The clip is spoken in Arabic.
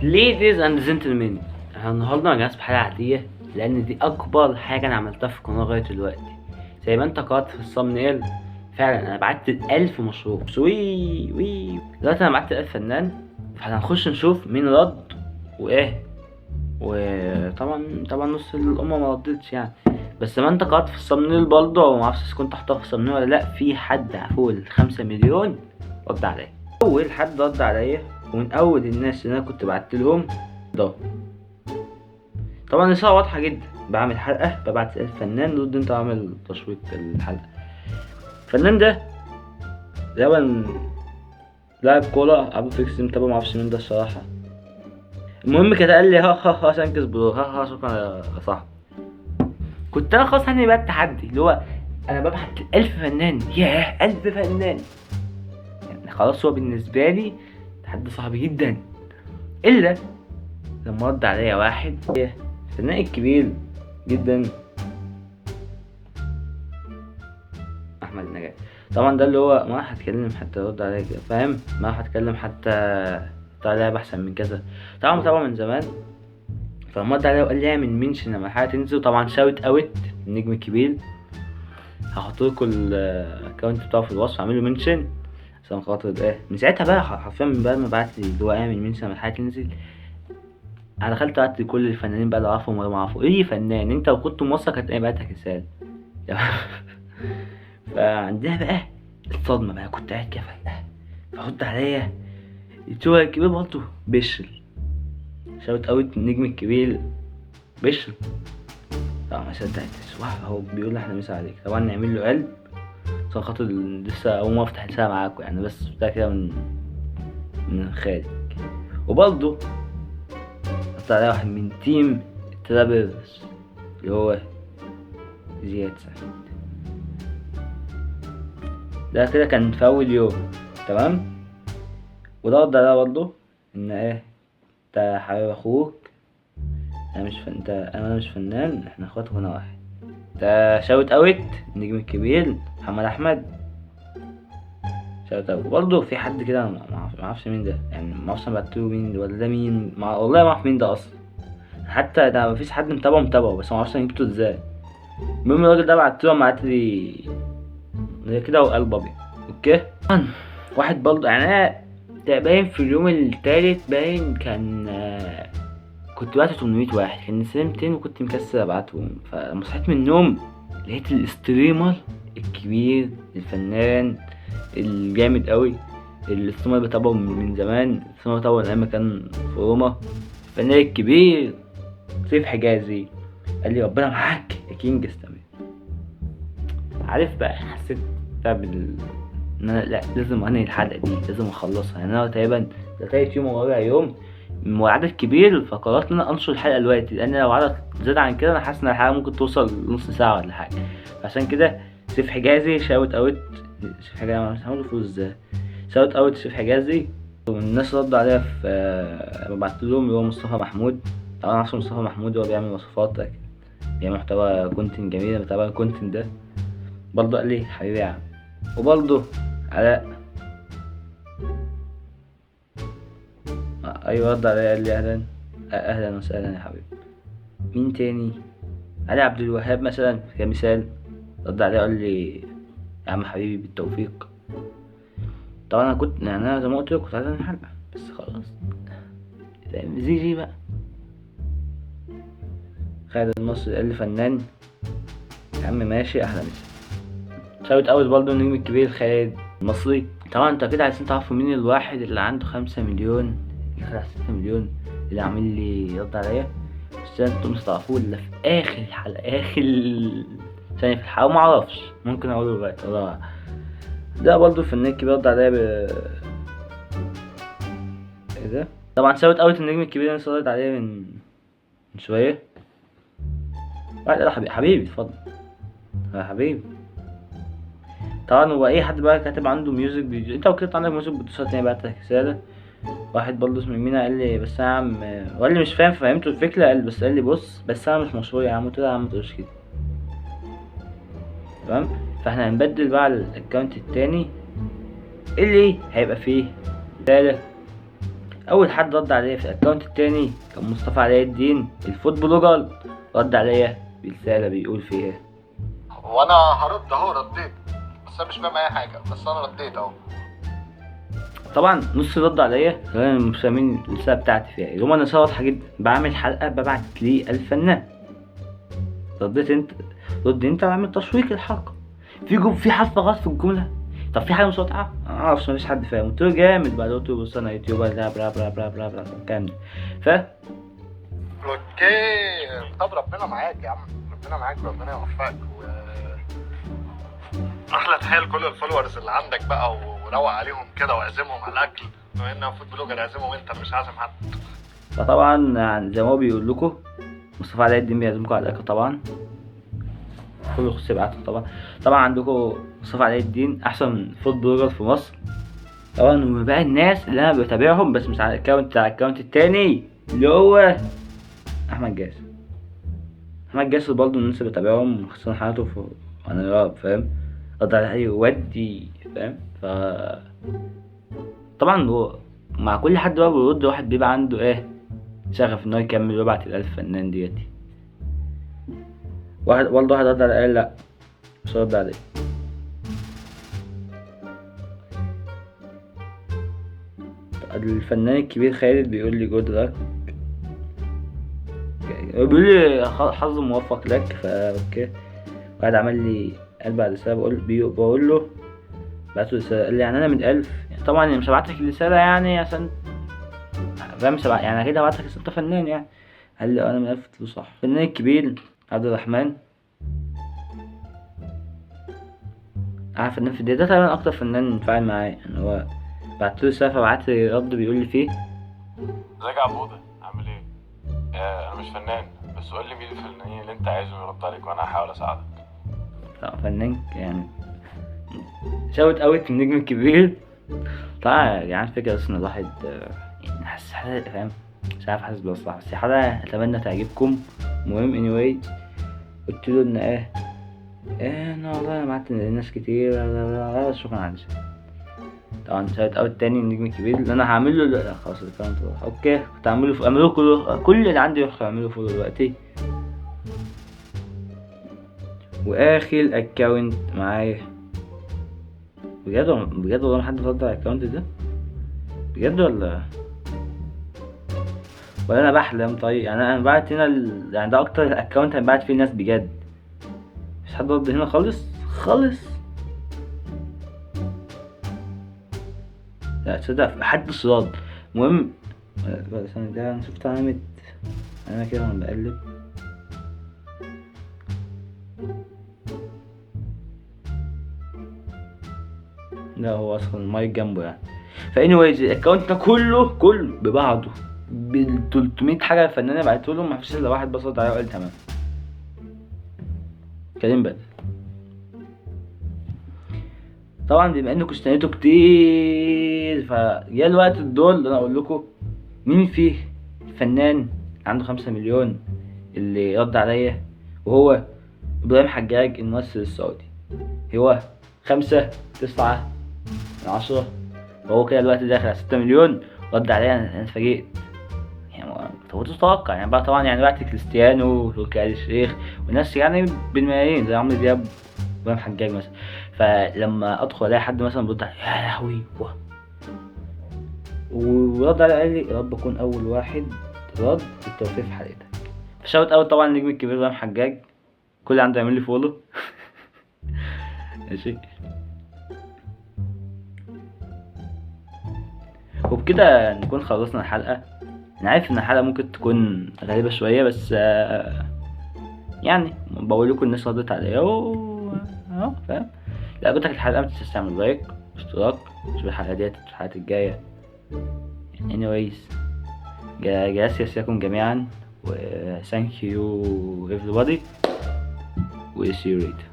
ليديز اند جنتلمان، احنا النهارده ما جيناش بحاجه عاديه لان دي اكبر حاجه انا عملتها في القناه لغايه دلوقتي. زي ما انت قرأت في الصمنيل، فعلا انا بعت 1000 مشروع وي دلوقتي انا بعت 1000 فنان. فاحنا هنخش نشوف مين رد وايه. وطبعا نص الامه ما ردتش يعني. بس ما انت قرأت في الصمنيل برضه، او ما اعرفش كنت حاطها في الصمنيل ولا لا، في حد فوق ال5 مليون رد عليا. اول حد رد عليا ومن اول الناس اللي انا كنت بعت لهم ده. طبعا الرسالة واضحة جدا، بعمل حلقة ببعت الفنان ضد انت عامل تشويق الحلقة. الفنان ده غالبا لاعب كورة ابو فيكس متابع، معرفش مين ده الصراحة. المهم كده قال لي ها عشان كسبوا ها شكرا يا صاحبي. كنت انا خلاص هني بقى التحدي اللي هو انا ببعت 1000 فنان، ياه 1000 فنان يعني خلاص. هو بالنسبة لي تحدي صعب جدا، الا لما رد عليا واحد الفنان الكبير جدا احمد نجاة. طبعا ده اللي هو ما راح اتكلم حتى يرد عليا كده، فاهم؟ ما راح اتكلم حتى بتاع لعبة احسن من كذا. طبعا من زمان. فلما رد عليا وقال لي اعمل منشن لما الحلقة تنزل، طبعا شاوت اوت النجم الكبير. هحط لكم الاكونت بتاعه في الوصف، اعمل له منشن عشان خاطر ايه. من ساعتها بقى حرفيا من بعد ما بعت لي اللي هو اعمل منشن لما الحلقة تنزل، انا دخلت قعدت كل الفنانين بقى اللي اعرفهم ولا ما اعرفهم. ايه فنان انت لو كنت موثق هتلاقي بعتك رسالة. فعندها بقى الصدمة بقى، كنت قاعد كده فجأة فرد عليا التوه الكبير برضه بشر. شاوت اوت النجم الكبير بشر. طبعا ما صدقتش، هو بيقول لي احنا مسا عليك. طبعا نعمل له قلب عشان خاطر لسه اول ما افتح الساعة معاكم يعني، بس بتاع كده من الخارج. وبرضه حط عليا واحد من تيم ترابرز اللي هو زياد سعيد. ده كده كان في اول يوم، تمام. وده رد عليا برضه ان ايه، انت حبيب اخوك، انا مش انا مش فنان، احنا اخوات هنا واحد. ده شاوت اوت النجم الكبير محمد احمد. شاوت اوت برضه في حد كده ما اعرفش مين ده يعني، ما اعرفش بعتله مين ولا ده مين، والله ما اعرف مين ده اصلا. حتى ده مفيش حد متابعه بس ما اعرفش انا جبته ازاي. المهم الراجل ده بعتله بعت لي كده وقلب ابيض. اوكي. واحد برضه يعني انا باين في اليوم التالت باين كان كنت بعت 800 واحد، كان نسيت 200 وكنت مكسل ابعتهم. فلما صحيت من النوم لقيت الاستريمر الكبير الفنان الجامد قوي الاستريمر اللي بتابعه من زمان، الاستريمر بتابعه من ايام ما كان في روما، الفنان الكبير سيف حجازي. قال لي ربنا معاك يا كينج استمر. عارف بقى حسيت ان انا لا لازم انهي الحلقه دي، لازم اخلصها يعني. انا تقريبا ده تالت يوم ورابع يوم وعدد كبير، فقررت ان انا انشر الحلقه دلوقتي، لان لو عدد زاد عن كده انا حاسس ان الحلقه ممكن توصل نص ساعه ولا حاجه. عشان كده سيف حجازي شاوت اوت. سيف حجازي مش هعمل فلوس ازاي. شاوت اوت سيف حجازي. والناس رد عليا في ببعت لهم اللي هو مصطفى محمود. طبعا عشان مصطفى محمود هو بيعمل وصفات، بيعمل محتوى كونتنت جميل، انا بتابع الكونتنت ده. برضه قال لي حبيبي يا عم. وبرضه علاء ايوه رد عليا قال لي اهلا وسهلا يا حبيبي. مين تاني؟ علي عبد الوهاب مثلا كمثال، رد عليا قال لي يا عم حبيبي بالتوفيق. طبعا انا كنت يعني انا زي ما قلت لك كنت عايز انهي الحلقه بس خلاص زي بقى. خالد المصري قال لي فنان يا عم ماشي اهلا مسا. شاوت اوت برضه النجم الكبير خالد المصري. طبعا انتوا كده عايزين تعرفوا مين الواحد اللي عنده 5 مليون اللي خد 6 مليون اللي عامل لي يرد عليا. بس انتوا مش تعرفوه الا في اخر الحلقه، اخر ثانيه في الحلقه، وما اعرفش ممكن اقوله دلوقتي والله. ده برضه الفنان الكبير رد عليا ايه ده. طبعا شاوت اوت النجم الكبير انا رد عليا من شويه. لا حبيبي اتفضل يا حبيبي. طبعا هو اي حد بقى كاتب عنده ميوزك فيديو، انت لو كتبت عندك ميوزك بتصل تاني بعتلك رساله. واحد برضه اسمه مينا قال لي بس انا يا عم، وقال لي مش فاهم فهمته الفكره، قال لي بص بس انا مش مشهور يا عم. قلت له يا عم متقولش كده، تمام. فاحنا هنبدل بقى الاكونت التاني اللي هيبقى فيه رساله اول حد رد عليا في الاكونت التاني كان مصطفى علاء الدين الفود بلوجر، رد عليا برسالة بيقول فيها وانا هرد اهو، رديت بس انا مش فاهم اي حاجه، بس انا رديت اهو. طبعا نص رد عليا انا مش فاهمين الرسالة بتاعتي فيها. يوم انا واضحة جدا، بعمل حلقة ببعت لي الفنان، رديت انت، رد انت وعمل تشويق الحلقة، في حرف غلط في الجملة، طب في حاجة مش واضحة؟ معرفش، مفيش حد فاهم. قلت له جامد بقى، قلت له بص انا يوتيوبر لا بلا بلا بلا بلا بلا الكلام ده. اوكي، طب ربنا معاك يا عم، ربنا معاك، ربنا يوفقك احلى تحيه لكل الفولورز اللي عندك بقى، وروق عليهم كده واعزمهم على الاكل، بما انها فود بلوجر اعزمهم انت، مش عازم حد. فطبعا يعني زي ما هو بيقول لكم، مصطفى علاء الدين بيعزمكم على الاكل طبعا، كل يخص يبعته طبعا. طبعا عندكم مصطفى علاء الدين احسن فود بلوجر في مصر طبعا. وبقى الناس اللي انا بتابعهم بس مش على الاكونت بتاع الاكونت التاني اللي هو احمد جاسر. احمد جاسر برضه الناس اللي بتابعهم خصوصا حياته في انا فاهم، قدر عليه ودي فاهم. طبعا هو مع كل حد بقى بيرد، واحد بيبقى عنده ايه شغف ان هو يكمل ويبعت الالف فنان ديتي. واحد برضه واحد رد على قال لا مش هرد عليه. الفنان الكبير خالد بيقول لي جود لك، بيقول لي حظ موفق لك، فا اوكي. واحد عمل لي قلب على رسالة، بقول له بعت له رسالة، قال لي يعني انا من 1000 يعني. طبعا مش هبعت لك الرسالة يعني عشان فاهم يعني اكيد هبعت لك انت فنان يعني. قال لي انا من 1000، قلت له صح. الفنان الكبير عبد الرحمن، عارف فنان في الدنيا ده تقريبا اكتر فنان فاعل معايا يعني. هو بعت له رسالة فبعت لي رد بيقول لي فيه ازيك يا عبودة، عامل ايه؟ انا مش فنان، بس قول لي مين الفنانين اللي انت عايزهم يرد عليك وانا هحاول اساعدك. فنان يعني شوت اوت النجم الكبير. طبعا يعني فكرة بس ان الواحد يعني حاسس حاجة فاهم، مش عارف حاسس بمصلحة، بس حاجة اتمنى تعجبكم. مهم anyway قلت له ان انا والله انا بعت لناس كتير شكرا على الشيء. طبعا شوت اوت تاني النجم الكبير اللي انا هعمل له. لا خلاص الكلام اوكي، كنت اعمله كل اللي عندي يروح اعمله فولو دلوقتي. واخر اكونت معايا بجد والله محد رد على الاكونت ده بجد ولا انا بحلم؟ طيب يعني انا بعت هنا يعني ده اكتر اكونت انا بعت فيه ناس بجد، مش حد رد هنا خالص. لا تصدق حد رد. المهم ده انا شفت علامة انا كده وانا بقلب، لا هو اصلا المايك جنبه يعني. فانيويز الاكونت ده كله ببعضه بال 300 حاجه فنانه بعته لهم، مفيش الا واحد بس رد عليه وقال تمام. كريم بدر. طبعا بما انكم اشتريتوا كتير فجاء الوقت الدول اللي انا اقول لكم مين فيه الفنان عنده 5 مليون اللي رد عليا، وهو ابراهيم حجاج الممثل السعودي. هو 5.9 وهو كده دلوقتي داخل على 6 مليون رد عليا. انا اتفاجئت يعني، ما تتوقع يعني بقى طبعا يعني بعت كريستيانو وتركي آل الشيخ وناس يعني بالملايين زي عمرو دياب وابراهيم حجاج مثلا. فلما ادخل الاقي حد مثلا بيرد عليا يا لهوي ورد عليا قال لي يا رب اكون اول واحد رد بالتوفيق في حلقتك. فشوت اوت طبعا النجم الكبير ابراهيم حجاج، كل عنده يعمل لي فولو ماشي. وبكده نكون خلصنا الحلقة. انا عارف ان الحلقة ممكن تكون غريبة شوية بس يعني بقول لكم الناس ردت عليا فاهم. لو عجبتك الحلقة ما تنساش تعمل لايك واشتراك، شوف الحلقة ديت الحلقات الجاية. anyways gracias لكم جميعا و thank you everybody و see you later.